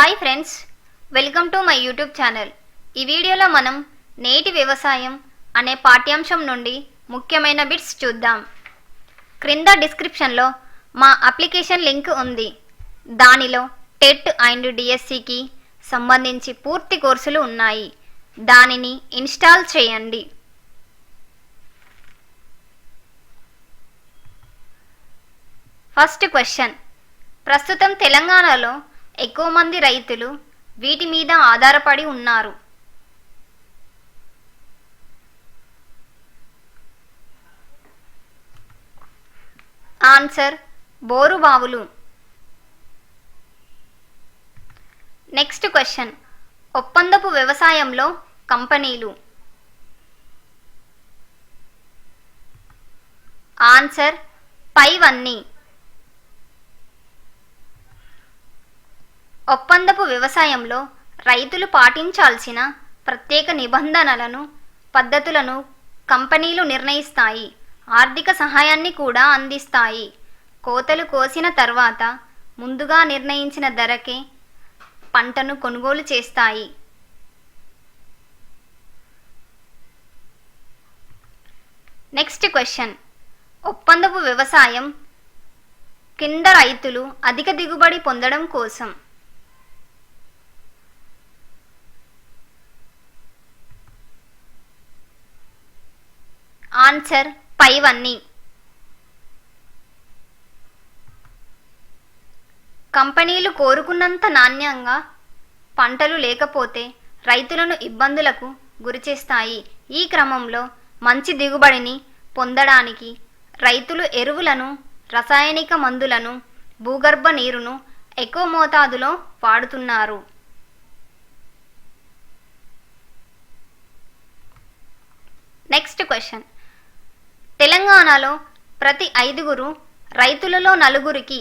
Hi friends, welcome to my YouTube channel. ఈ వీడియోలో మనం నేటి వ్యవసాయం అనే పాఠ్యాంశం నుండి ముఖ్యమైన బిట్స్ చూద్దాం. క్రింద డిస్క్రిప్షన్లో మా అప్లికేషన్ లింక్ ఉంది. దానిలో టెట్ అండ్ డిఎస్సికి సంబంధించి పూర్తి కోర్సులు ఉన్నాయి. దానిని ఇన్స్టాల్ చేయండి. First question. ప్రస్తుతం తెలంగాణలో ఎక్కువ మంది రైతులు వీటి మీద ఆధారపడి ఉన్నారు. ఆన్సర్ బోరు బావులు. Next question. ఒప్పందపు వ్యవసాయంలో కంపెనీలు. ఆన్సర్ పైవన్నీ. ఒప్పందపు వ్యవసాయంలో రైతులు పాటించాల్సిన ప్రత్యేక నిబంధనలను, పద్ధతులను కంపెనీలు నిర్ణయిస్తాయి. ఆర్థిక సహాయాన్ని కూడా అందిస్తాయి. కోతలు కోసిన తర్వాత ముందుగా నిర్ణయించిన ధరకే పంటను కొనుగోలు చేస్తాయి. Next question. ఒప్పందపు వ్యవసాయం కింద రైతులు అధిక దిగుబడి పొందడం కోసం. ఆన్సర్ పైవన్నీ. కంపెనీలు కోరుకున్నంత నాణ్యంగా పంటలు లేకపోతే రైతులను ఇబ్బందులకు గురిచేస్తాయి. ఈ క్రమంలో మంచి దిగుబడిని పొందడానికి రైతులు ఎరువులను, రసాయనిక మందులను, భూగర్భ నీరును ఎక్కువ మోతాదులో వాడుతున్నారు. Next question. తెలంగాణలో ప్రతి 5 రైతులలో 4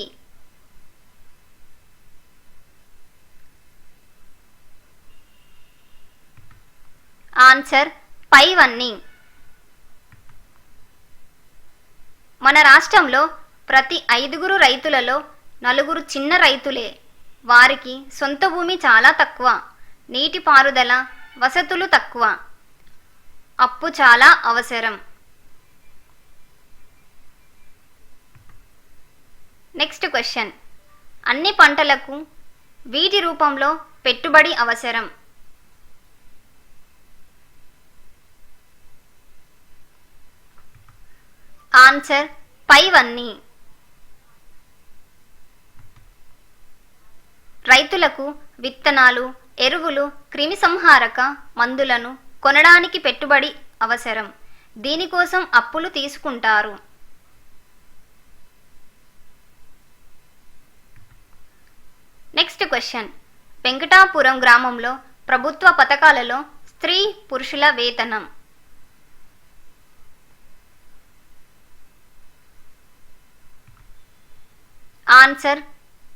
ఆన్సర్ పైవన్నీ. మన రాష్ట్రంలో ప్రతి 5 రైతులలో 4 చిన్న రైతులే. వారికి సొంత భూమి చాలా తక్కువ, నీటిపారుదల వసతులు తక్కువ, అప్పు చాలా అవసరం. Next question. అన్ని పంటలకు వీటి రూపంలో పెట్టుబడి అవసరం. ఆన్సర్ పైవన్నీ. రైతులకు విత్తనాలు, ఎరువులు, క్రిమిసంహారక మందులను కొనడానికి పెట్టుబడి అవసరం. దీనికోసం అప్పులు తీసుకుంటారు. Next question. వెంకటాపురం గ్రామంలో ప్రభుత్వ పథకాలలో స్త్రీ పురుషుల వేతనం. ఆన్సర్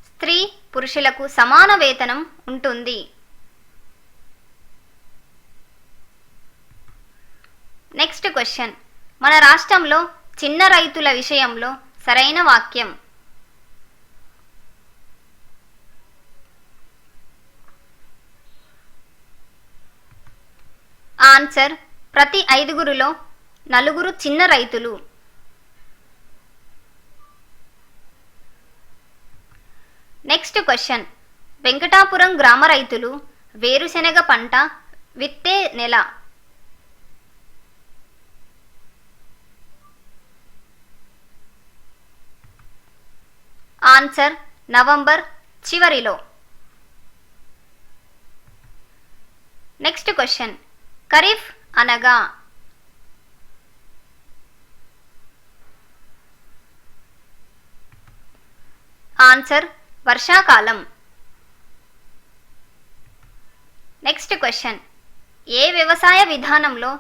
స్త్రీ పురుషులకు సమాన వేతనం ఉంటుంది. Next question. మన రాష్ట్రంలో చిన్న రైతుల విషయంలో సరైన వాక్యం. ఆన్సర్ ప్రతి 5 4 చిన్న రైతులు. Next question. వెంకటాపురం గ్రామ రైతులు వేరుశెనగ పంట విత్తే నెల. ఆన్సర్ నవంబర్ చివరిలో. Next question. ఖరీఫ్ అనగా. ఆన్సర్ వర్షాకాలం. Next question. ఏ వ్యవసాయ విధానంలో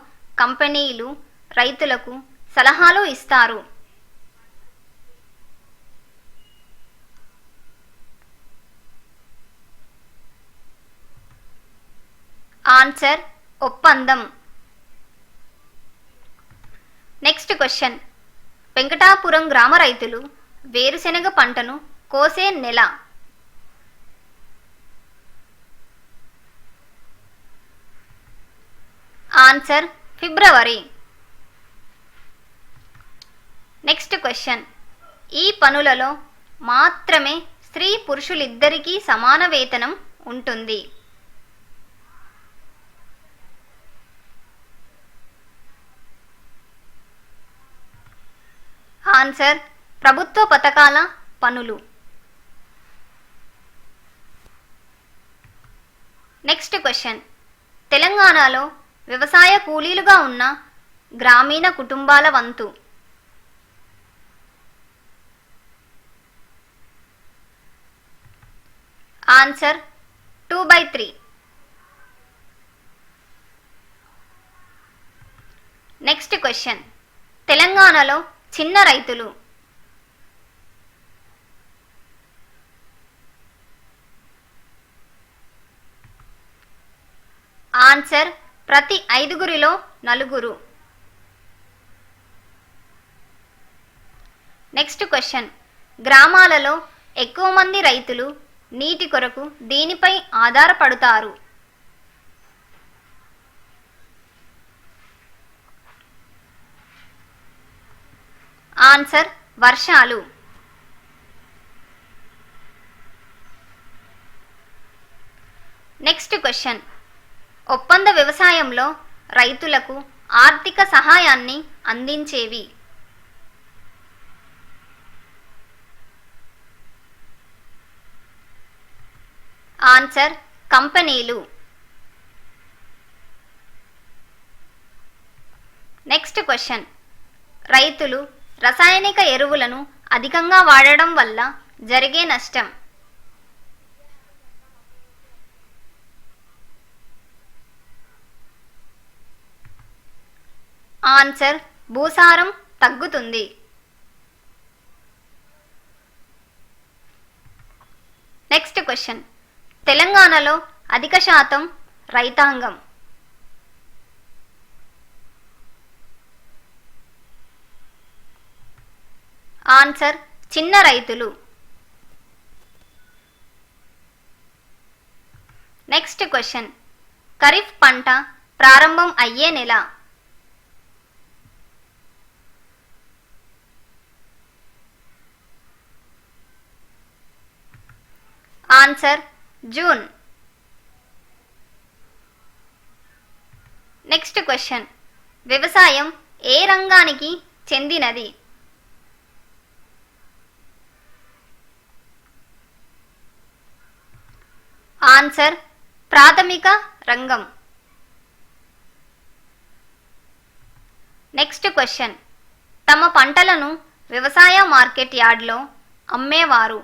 కంపెనీలు రైతులకు సలహాలు ఇస్తారు? ఆన్సర్ ఒప్పందం. Next question. వెంకటాపురం గ్రామ రైతులు వేరుశెనగ పంటను కోసే నెల. Answer February. Next question. ఈ పనులలో మాత్రమే స్త్రీ పురుషులిద్దరికీ సమాన వేతనం ఉంటుంది. ఆన్సర్ ప్రభుత్వ పథకాల పనులు. Next question. తెలంగాణలో వ్యవసాయ కూలీలుగా ఉన్న గ్రామీణ కుటుంబాల వంతు. ఆన్సర్ 2/3. Next question. తెలంగాణలో చిన్న రైతులు. ఆన్సర్ ప్రతి 5గురిలో 4. Next question. గ్రామాలలో ఎక్కువ మంది రైతులు నీటి కొరకు దీనిపై ఆధారపడతారు. ఆన్సర్ వర్షాలు. Next question. ఒప్పంద వ్యవసాయంలో రైతులకు ఆర్థిక సహాయాన్ని అందించేవి. ఆన్సర్ కంపెనీలు. Next question. రైతులు రసాయనిక ఎరువులను అధికంగా వాడడం వల్ల జరిగే నష్టం. ఆన్సర్ భూసారం తగ్గుతుంది. Next question. తెలంగాణలో అధిక శాతం రైతాంగం. ఆన్సర్ చిన్న రైతులు. Next question. ఖరీఫ్ పంట ప్రారంభం అయ్యే నెల. Answer June. Next question. వ్యవసాయం ఏ రంగానికి చెందినది. ఆన్సర్ ప్రాథమిక రంగం. Next question. తమ పంటలను వ్యవసాయ మార్కెట్ యార్డ్లో అమ్మేవారు.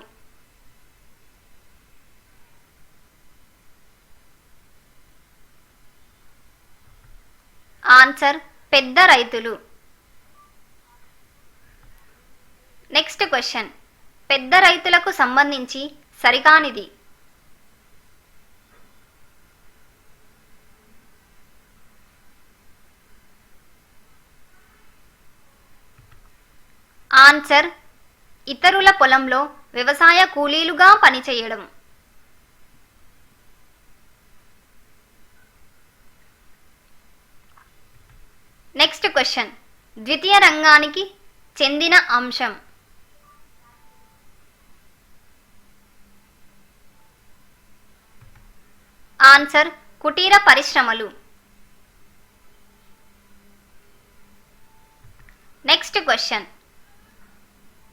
ఆన్సర్ పెద్ద రైతులు. Next question. పెద్ద రైతులకు సంబంధించి సరికానిది. ఆన్సర్ ఇతరుల పొలంలో వ్యవసాయ కూలీలుగా పనిచేయడం. Next question. ద్వితీయ రంగానికి చెందిన అంశం. ఆన్సర్ కుటీర పరిశ్రమలు. Next question.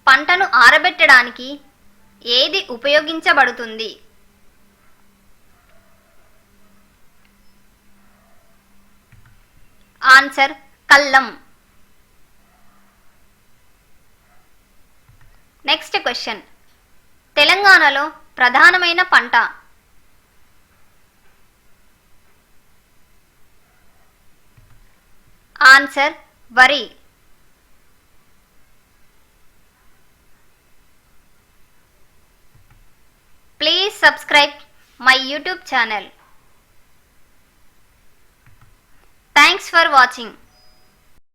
పంటను ఆరబెట్టడానికి ఏది ఉపయోగించబడుతుంది. ఆన్సర్ కల్లం. Next question. తెలంగాణలో ప్రధానమైన పంట. ఆన్సర్ వరి. Please subscribe my YouTube channel. Thanks for watching.